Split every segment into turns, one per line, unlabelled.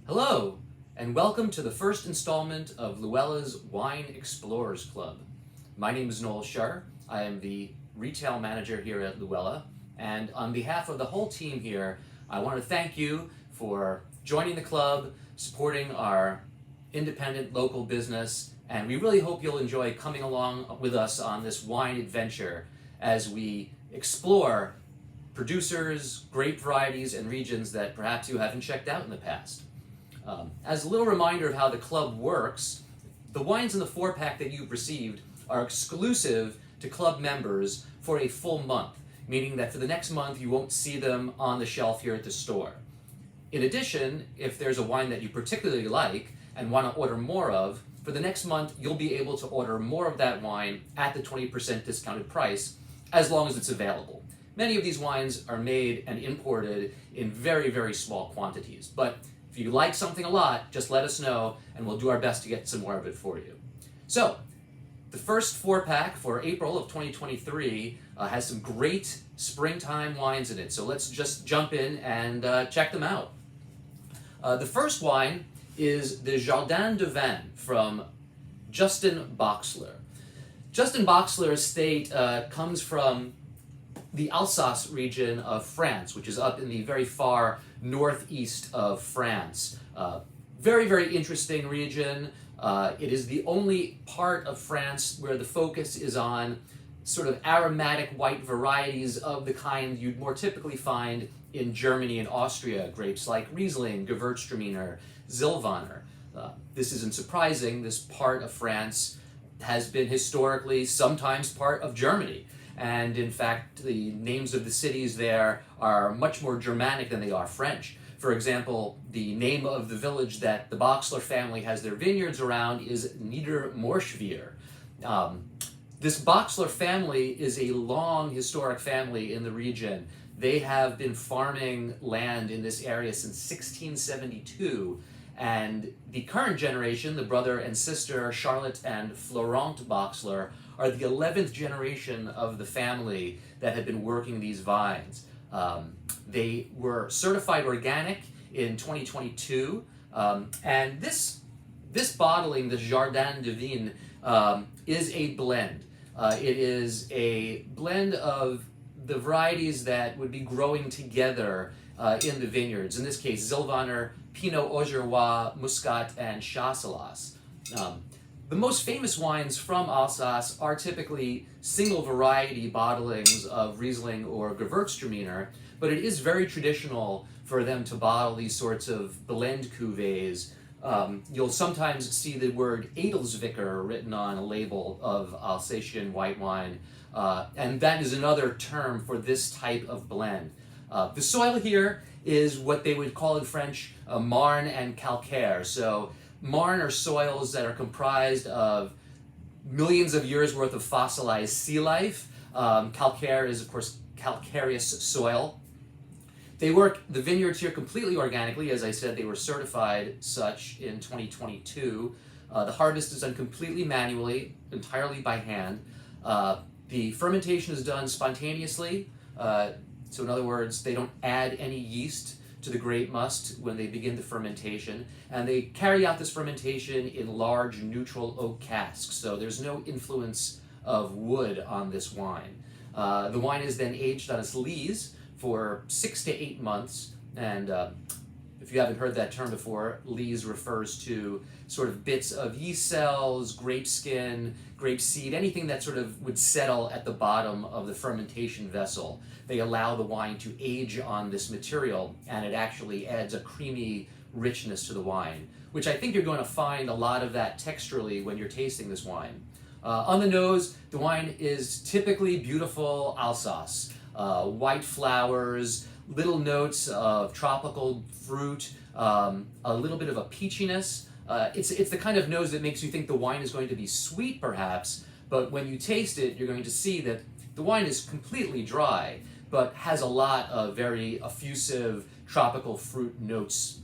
Hello, and welcome to the first installment of Luella's Wine Explorers Club. My name is Noel Shar. I am the retail manager here at Luella, and on behalf of the whole team here, I want to thank you for joining the club, supporting our independent local business, and we really hope you'll enjoy coming along with us on this wine adventure as we explore producers, grape varieties, and regions that perhaps you haven't checked out in the past. As a little reminder of how the club works, the wines in the 4-pack that you've received are exclusive to club members for a full month, meaning that for the next month you won't see them on the shelf here at the store. In addition, if there's a wine that you particularly like and want to order more of, for the next month you'll be able to order more of that wine at the 20% discounted price as long as it's available. Many of these wines are made and imported in very, very small quantities, but if you like something a lot, just let us know and we'll do our best to get some more of it for you. So, the first 4-pack for April of 2023 has some great springtime wines in it, so let's just jump in and check them out. The first wine is the Jardin de Vin from Justin Boxler. Justin Boxler's estate comes from the Alsace region of France, which is up in the very far northeast of France. Very, very interesting region. It is the only part of France where the focus is on sort of aromatic white varieties of the kind you'd more typically find in Germany and Austria, grapes like Riesling, Gewürztraminer, Silvaner. This isn't surprising. This part of France has been historically sometimes part of Germany. And in fact, the names of the cities there are much more Germanic than they are French. For example, the name of the village that the Boxler family has their vineyards around is Niedermorschwihr. This Boxler family is a long historic family in the region. They have been farming land in this area since 1672, and the current generation, the brother and sister Charlotte and Florent Boxler, are the 11th generation of the family that had been working these vines. They were certified organic in 2022, and this bottling, the Jardin de Vin, is a blend. It is a blend of the varieties that would be growing together in the vineyards. In this case, Silvaner, Pinot Auxerrois, Muscat, and Chasselas. The most famous wines from Alsace are typically single variety bottlings of Riesling or Gewürztraminer, but it is very traditional for them to bottle these sorts of blend cuvées. You'll sometimes see the word Edelsvicker written on a label of Alsatian white wine, and that is another term for this type of blend. The soil here is what they would call in French marne and calcaire. So marne are soils that are comprised of millions of years worth of fossilized sea life. Calcaire is, of course, calcareous soil. They work the vineyards here completely organically. As I said, they were certified such in 2022. The harvest is done completely manually, entirely by hand. The fermentation is done spontaneously. So in other words, they don't add any yeast to the grape must when they begin the fermentation, and they carry out this fermentation in large neutral oak casks, so there's no influence of wood on this wine. The wine is then aged on its lees for 6 to 8 months, and if you haven't heard that term before, lees refers to sort of bits of yeast cells, grape skin, grape seed, anything that sort of would settle at the bottom of the fermentation vessel. They allow the wine to age on this material, and it actually adds a creamy richness to the wine, which I think you're going to find a lot of that texturally when you're tasting this wine. On the nose, the wine is typically beautiful Alsace. White flowers, little notes of tropical fruit, a little bit of a peachiness. It's the kind of nose that makes you think the wine is going to be sweet perhaps, but when you taste it, you're going to see that the wine is completely dry, but has a lot of very effusive tropical fruit notes.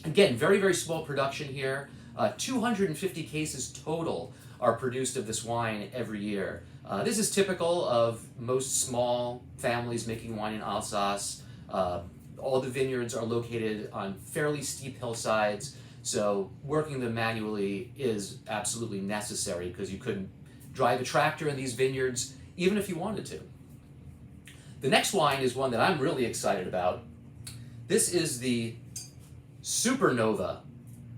Again, very, very small production here. 250 cases total are produced of this wine every year. This is typical of most small families making wine in Alsace. all the vineyards are located on fairly steep hillsides, so working them manually is absolutely necessary because you couldn't drive a tractor in these vineyards even if you wanted to. The next wine is one that I'm really excited about. This is the Supernova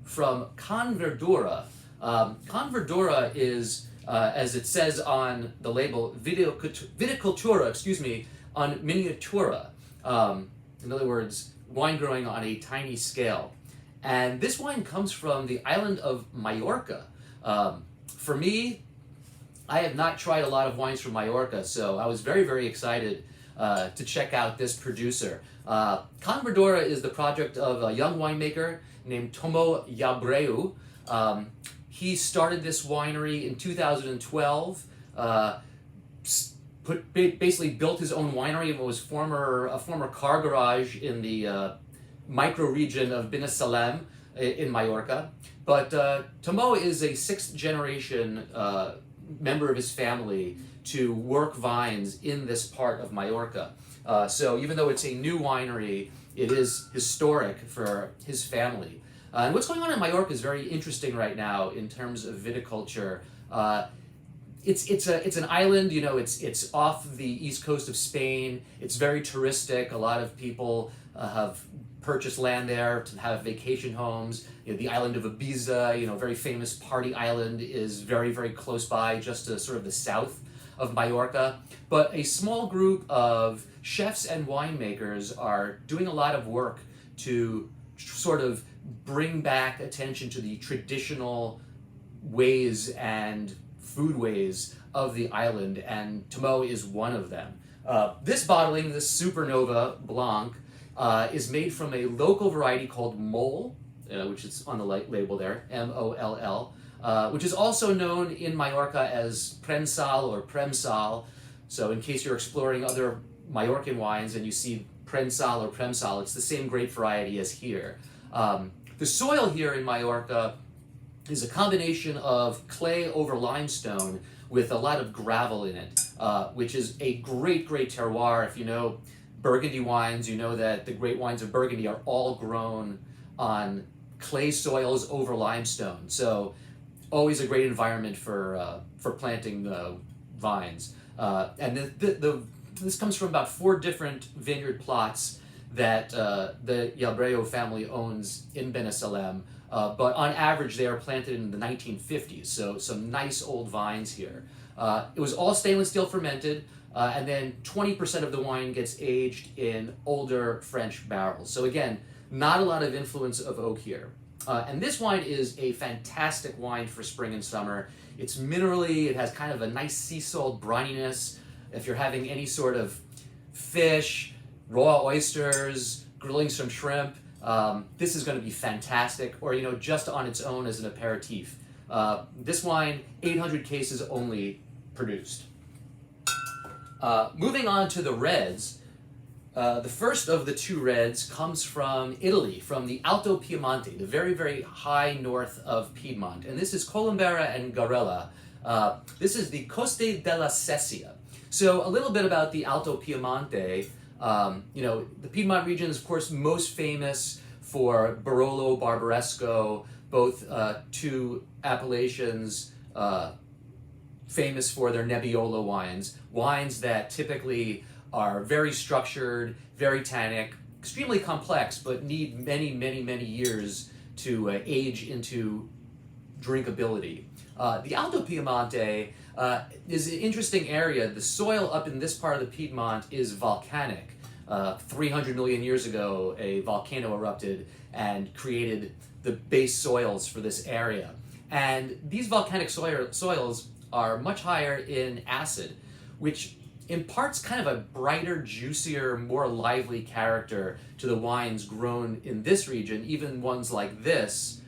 from Can Verdura. Can Verdura is, as it says on the label, viticultura, on miniatura. In other words, wine growing on a tiny scale. And this wine comes from the island of Majorca. For me, I have not tried a lot of wines from Majorca, so I was very, very excited to check out this producer. Can Verdura is the project of a young winemaker named Tomo Yabreu. He started this winery in 2012, basically built his own winery and was a former car garage in the micro-region of Binissalem in Majorca. But Tomo is a sixth generation member of his family to work vines in this part of Majorca. So even though it's a new winery, it is historic for his family. And what's going on in Majorca is very interesting right now in terms of viticulture. It's an island, you know, it's off the east coast of Spain. It's very touristic. A lot of people have purchased land there to have vacation homes. You know, the island of Ibiza, you know, very famous party island, is very, very close by, just to sort of the south of Majorca. But a small group of chefs and winemakers are doing a lot of work to sort of bring back attention to the traditional ways and foodways of the island, and Tomo is one of them. This bottling, this Supernova Blanc, is made from a local variety called Moll, which is on the label there, M-O-L-L, which is also known in Majorca as Prensal or Premsal. So in case you're exploring other Majorcan wines and you see Prensal or Premsal, it's the same grape variety as here. The soil here in Majorca is a combination of clay over limestone with a lot of gravel in it, which is a great, great terroir. If you know Burgundy wines, you know that the great wines of Burgundy are all grown on clay soils over limestone. So always a great environment for planting vines. And this comes from about 4 different vineyard plots that the Yabreu family owns in Binissalem. But on average, they are planted in the 1950s, so some nice old vines here. It was all stainless steel fermented, and then 20% of the wine gets aged in older French barrels. So again, not a lot of influence of oak here. And this wine is a fantastic wine for spring and summer. It's minerally, it has kind of a nice sea salt brininess. If you're having any sort of fish, raw oysters, grilling some shrimp, this is going to be fantastic, or, you know, just on its own as an aperitif. This wine, 800 cases only produced. Moving on to the reds, the first of the 2 reds comes from Italy, from the Alto Piemonte, the very, very high north of Piedmont. And this is Colombera and Garella. This is the Coste della Sesia. So a little bit about the Alto Piemonte. You know, the Piedmont region is, of course, most famous for Barolo, Barbaresco, both 2 appellations famous for their Nebbiolo wines that typically are very structured, very tannic, extremely complex, but need many, many, many years to age into drinkability. The Alto Piemonte is an interesting area. The soil up in this part of the Piedmont is volcanic. 300 million years ago, a volcano erupted and created the base soils for this area. And these volcanic soils are much higher in acid, which imparts kind of a brighter, juicier, more lively character to the wines grown in this region, even ones like this,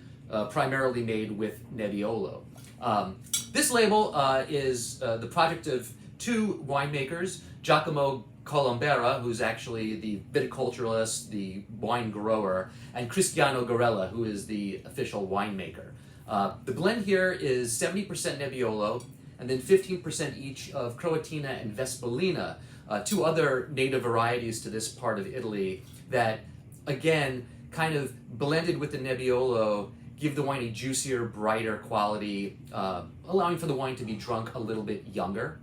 primarily made with Nebbiolo. This label is the project of 2 winemakers, Giacomo Colombera, who's actually the viticulturalist, the wine grower, and Cristiano Garella, who is the official winemaker. The blend here is 70% Nebbiolo, and then 15% each of Croatina and Vespolina, 2 other native varieties to this part of Italy that, again, kind of blended with the Nebbiolo, give the wine a juicier, brighter quality, allowing for the wine to be drunk a little bit younger.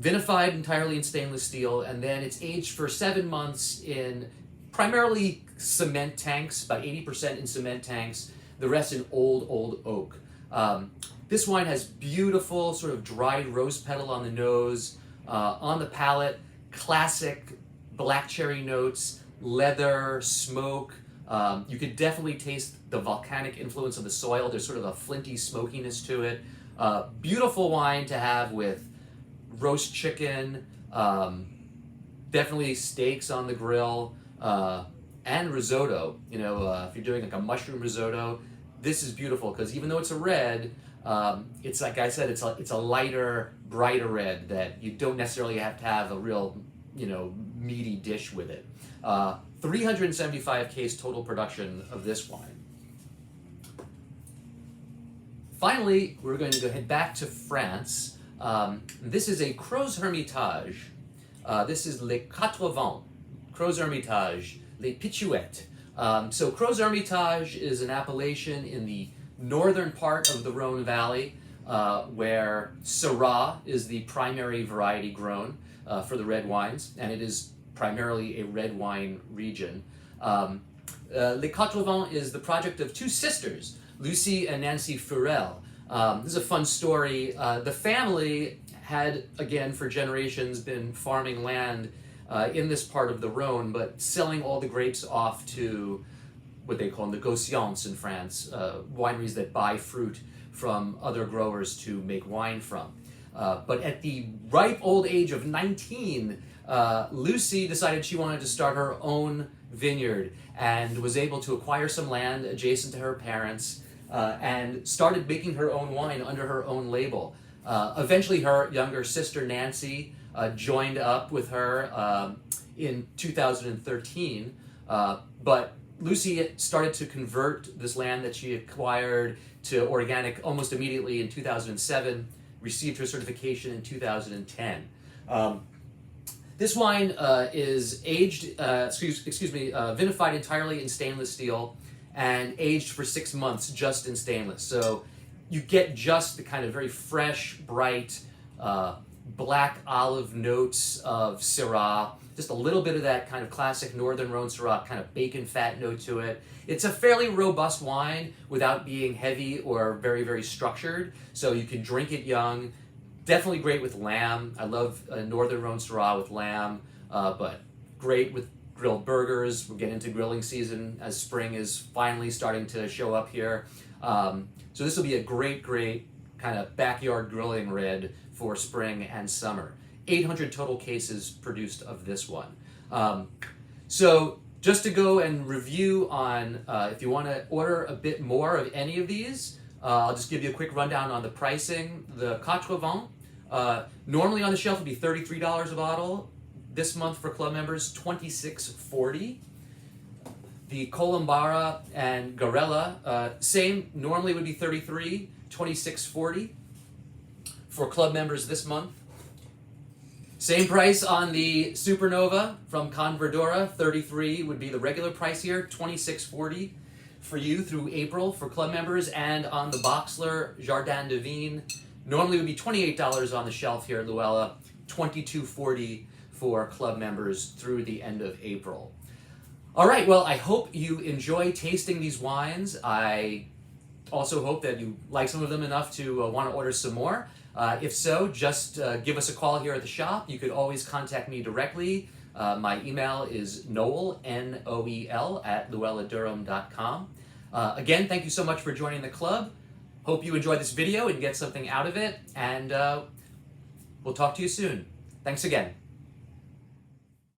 Vinified entirely in stainless steel, and then it's aged for 7 months in primarily cement tanks, about 80% in cement tanks, the rest in old oak. This wine has beautiful sort of dried rose petal on the nose, on the palate, classic black cherry notes, leather, smoke. You could definitely taste the volcanic influence of the soil. There's sort of a flinty smokiness to it. Beautiful wine to have with roast chicken, definitely steaks on the grill, and risotto. You know, if you're doing like a mushroom risotto, this is beautiful because even though it's a red, it's like I said, it's a lighter, brighter red that you don't necessarily have to have a real, you know, meaty dish with it. 375 case total production of this wine. Finally, we're going to go head back to France. This is a Crozes Hermitage. This is Les Quatre Vents, Crozes Hermitage, Les Pituettes. So Crozes Hermitage is an appellation in the northern part of the Rhone Valley, where Syrah is the primary variety grown for the red wines, and it is primarily a red wine region. Les Quatre Vents is the project of two sisters, Lucie and Nancy Furel. This is a fun story. The family had, again, for generations been farming land in this part of the Rhone, but selling all the grapes off to what they call négociants in France, wineries that buy fruit from other growers to make wine from. But at the ripe old age of 19, Lucie decided she wanted to start her own vineyard and was able to acquire some land adjacent to her parents and started making her own wine under her own label. Eventually her younger sister Nancy joined up with her in 2013, but Lucie started to convert this land that she acquired to organic almost immediately in 2007, received her certification in 2010. This wine is aged, vinified entirely in stainless steel and aged for 6 months just in stainless. So you get just the kind of very fresh, bright, black olive notes of Syrah, just a little bit of that kind of classic Northern Rhone Syrah kind of bacon fat note to it. It's a fairly robust wine without being heavy or very, very structured, so you can drink it young. Definitely great with lamb. I love Northern Rhone Syrah with lamb, but great with grilled burgers. We're getting into grilling season as spring is finally starting to show up here. So this will be a great kind of backyard grilling red for spring and summer. 800 total cases produced of this one. So just to go and review on, if you want to order a bit more of any of these, I'll just give you a quick rundown on the pricing. The Quatre Vents, normally on the shelf would be $33 a bottle. This month for club members, $26.40. The Colombara and Garella, same, normally would be $33, $26.40 for club members this month. Same price on the Supernova from Can Verdura, $33 would be the regular price here, $26.40 for you through April for club members. And on the Boxler Jardin de Vigne, normally would be $28 on the shelf here at Luella, $22.40 for club members through the end of April. All right, well, I hope you enjoy tasting these wines. I also hope that you like some of them enough to want to order some more. If so, just give us a call here at the shop. You could always contact me directly. My email is Noel, N-O-E-L, @luelladurham.com. Again, thank you so much for joining the club. Hope you enjoyed this video and get something out of it, and we'll talk to you soon. Thanks again.